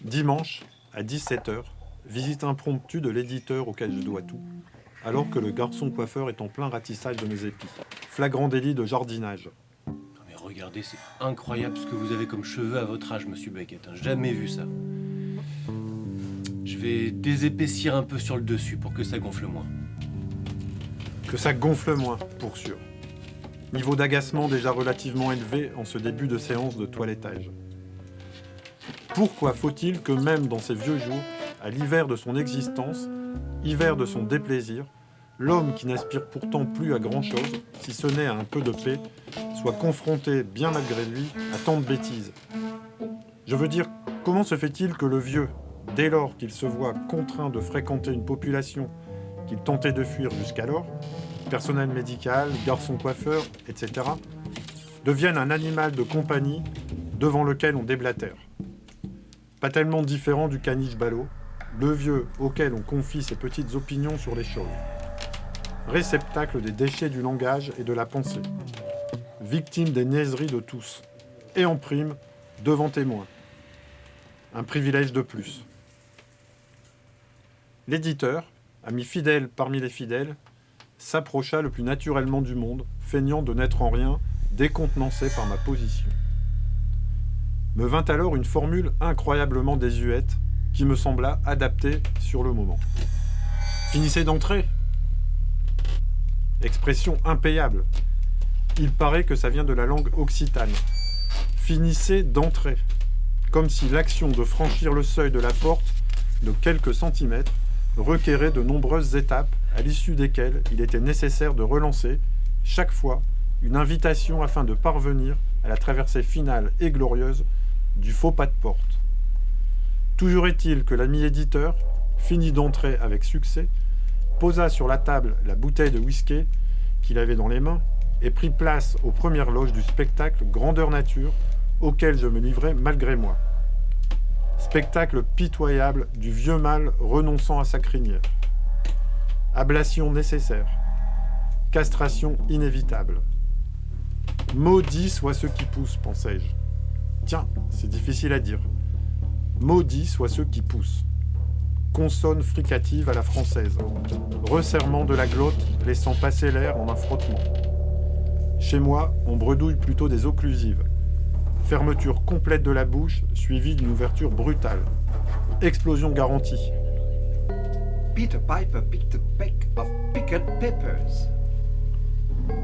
Dimanche, à 17h, visite impromptue de l'éditeur auquel je dois tout, alors que le garçon coiffeur est en plein ratissage de mes épis. Flagrant délit de jardinage. Mais regardez, c'est incroyable ce que vous avez comme cheveux à votre âge, monsieur Beckett. Jamais vu ça. Je vais désépaissir un peu sur le dessus pour que ça gonfle moins. Que ça gonfle moins, pour sûr. Niveau d'agacement déjà relativement élevé en ce début de séance de toilettage. Pourquoi faut-il que même dans ces vieux jours, à l'hiver de son existence, hiver de son déplaisir, l'homme qui n'aspire pourtant plus à grand-chose, si ce n'est à un peu de paix, soit confronté, bien malgré lui, à tant de bêtises? Je veux dire, comment se fait-il que le vieux, dès lors qu'il se voit contraint de fréquenter une population qu'il tentait de fuir jusqu'alors, personnel médical, garçon coiffeur, etc., devienne un animal de compagnie devant lequel on déblatère? Pas tellement différent du caniche ballot, le vieux auquel on confie ses petites opinions sur les choses. Réceptacle des déchets du langage et de la pensée. Victime des niaiseries de tous. Et en prime, devant témoins. Un privilège de plus. L'éditeur, ami fidèle parmi les fidèles, s'approcha le plus naturellement du monde, feignant de n'être en rien décontenancé par ma position. Me vint alors une formule incroyablement désuète qui me sembla adaptée sur le moment. « Finissez d'entrer !» Expression impayable. Il paraît que ça vient de la langue occitane. « Finissez d'entrer !» Comme si l'action de franchir le seuil de la porte de quelques centimètres requérait de nombreuses étapes à l'issue desquelles il était nécessaire de relancer, chaque fois, une invitation afin de parvenir à la traversée finale et glorieuse du faux pas de porte. Toujours est-il que l'ami éditeur, fini d'entrer avec succès, posa sur la table la bouteille de whisky qu'il avait dans les mains et prit place aux premières loges du spectacle grandeur nature auquel je me livrais malgré moi. Spectacle pitoyable du vieux mâle renonçant à sa crinière. Ablation nécessaire. Castration inévitable. Maudits soient ceux qui poussent, pensai-je. Tiens, c'est difficile à dire. Maudits soient ceux qui poussent. Consonne fricative à la française. Resserrement de la glotte laissant passer l'air en un frottement. Chez moi, on bredouille plutôt des occlusives. Fermeture complète de la bouche, suivie d'une ouverture brutale. Explosion garantie. Peter Piper picked a peck of pickled peppers.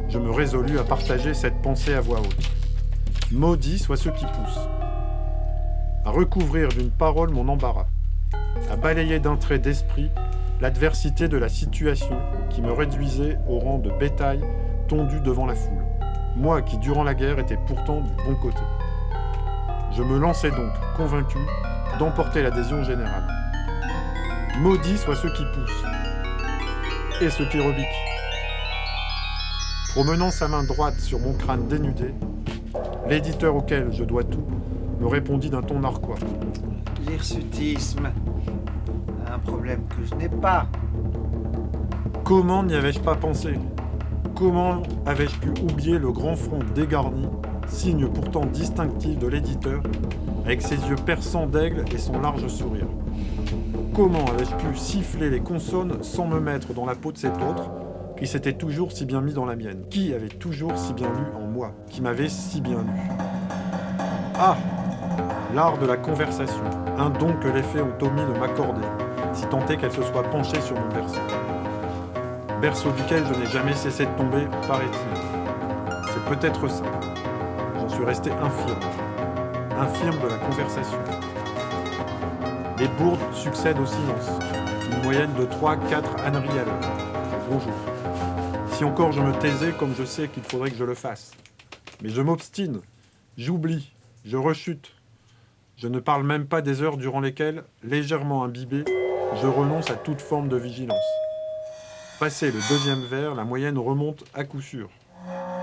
Je me résolus à partager cette pensée à voix haute. Maudits soient ceux qui poussent. À recouvrir d'une parole mon embarras. À balayer d'un trait d'esprit l'adversité de la situation qui me réduisait au rang de bétail tondu devant la foule. Moi qui, durant la guerre, étais pourtant du bon côté. Je me lançais donc, convaincu, d'emporter l'adhésion générale. Maudits soient ceux qui poussent. Et ceux qui rebiquent. Promenant sa main droite sur mon crâne dénudé, l'éditeur auquel je dois tout me répondit d'un ton narquois. L'hirsutisme. Un problème que je n'ai pas. Comment n'y avais-je pas pensé? Comment avais-je pu oublier le grand front dégarni, signe pourtant distinctif de l'éditeur, avec ses yeux perçants d'aigle et son large sourire? Comment avais-je pu siffler les consonnes sans me mettre dans la peau de cet autre, qui s'était toujours si bien mis dans la mienne? Qui avait toujours si bien lu en moi? Qui m'avait si bien lu? Ah! L'art de la conversation, un don que les fées ont omis de m'accorder, si tant est qu'elle se soit penchée sur mon berceau. Berceau duquel je n'ai jamais cessé de tomber, paraît-il. C'est peut-être ça. J'en suis resté infirme. Infirme de la conversation. Les bourdes succèdent au silence. Une moyenne de 3-4 âneries à l'heure. Bonjour. Si encore je me taisais comme je sais qu'il faudrait que je le fasse. Mais je m'obstine. J'oublie. Je rechute. Je ne parle même pas des heures durant lesquelles, légèrement imbibé, je renonce à toute forme de vigilance. Passé le deuxième verre, la moyenne remonte à coup sûr.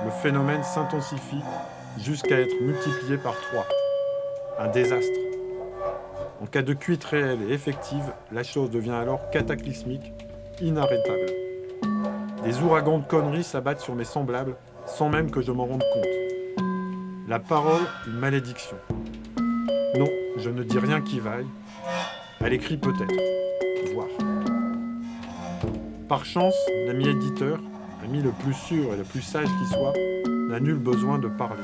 Le phénomène s'intensifie jusqu'à être multiplié par 3. Un désastre. En cas de cuite réelle et effective, la chose devient alors cataclysmique, inarrêtable. Des ouragans de conneries s'abattent sur mes semblables, sans même que je m'en rende compte. La parole, une malédiction. Non, Je ne dis rien qui vaille. Elle écrit peut-être. Voir. Par chance, l'ami éditeur, l'ami le plus sûr et le plus sage qui soit, n'a nul besoin de parler.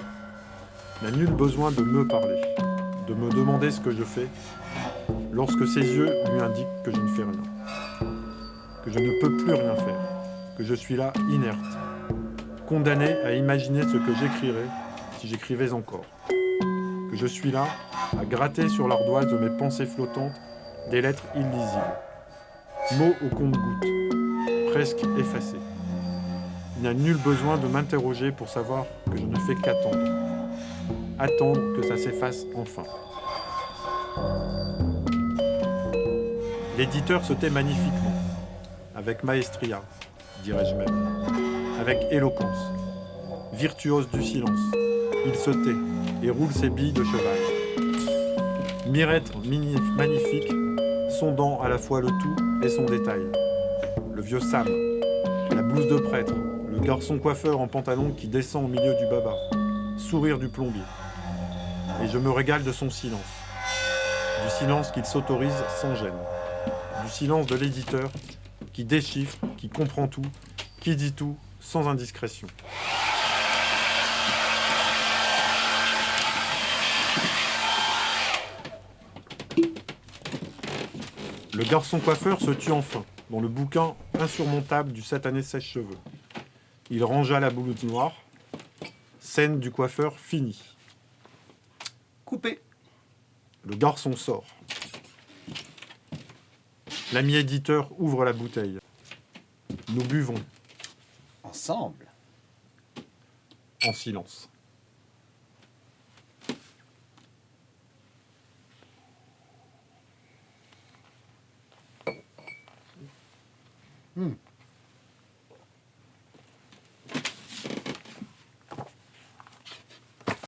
N'a nul besoin de me parler, de me demander ce que je fais, lorsque ses yeux lui indiquent que je ne fais rien, que je ne peux plus rien faire, que je suis là inerte, condamné à imaginer ce que j'écrirais si j'écrivais encore, que je suis là à gratter sur l'ardoise de mes pensées flottantes des lettres illisibles, mots au compte-gouttes, presque effacés. Il n'a nul besoin de m'interroger pour savoir que je ne fais qu'attendre. Attendre que ça s'efface enfin. L'éditeur se tait magnifiquement, avec maestria, dirais-je même, avec éloquence. Virtuose du silence, il se tait et roule ses billes de cheval. Mirette magnifique, sondant à la fois le tout et son détail. Le vieux Sam, la blouse de prêtre, le garçon coiffeur en pantalon qui descend au milieu du baba, sourire du plombier. Et je me régale de son silence. Du silence qu'il s'autorise sans gêne. Du silence de l'éditeur qui déchiffre, qui comprend tout, qui dit tout sans indiscrétion. Le garçon coiffeur se tue enfin, dans le bouquin insurmontable du satané sèche-cheveux. Il rangea la blouse noire. Scène du coiffeur finie. Coupé. Le garçon sort. L'ami éditeur ouvre la bouteille. Nous buvons, Ensemble. en silence.